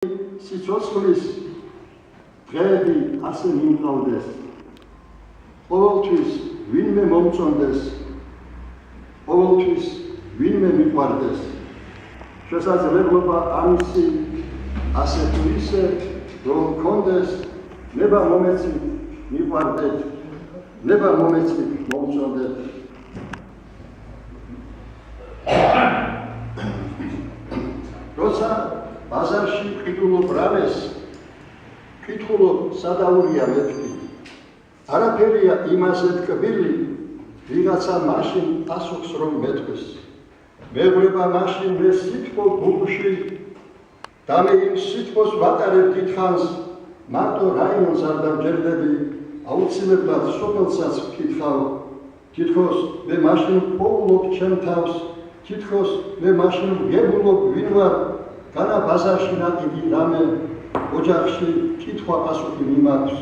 სიცოცხლის დღეები ასე მიმყავდეს, ყოველთვის ვინმე მომწონდეს, ყოველთვის ვინმე მიყვარდეს. შესაძლებლობა ამისი ასე თუ ისე, რომ გქონდეს, ნება მომეცი მიყვარდეთ, ნება მომეცი მომწონდეთ. როცა ბაზარში ყიდულობ რამეს, კითხულობ სადაურია მეთქი, არაფერია იმაზე ტკბილი, ვიღაცა მაშინ პასუხს რომ მეთქვის. მეღვრება მაშინ მე სითბო ბუღში და მე იმ სითბოს ვატარებ დიდხანს, მარტო რაიონს არ დამჯერდები, აუცილებლად სოფელსაც ვკითხავ, თითქოს მე მაშინ პოულობ ჩემ თავს, თითქოს მე მაშინ ვგებულობ ვინ ვარ, განა ბაზარში ნაყიდი რამე, ოჯახში კითხვა პასუხი მიმართვის.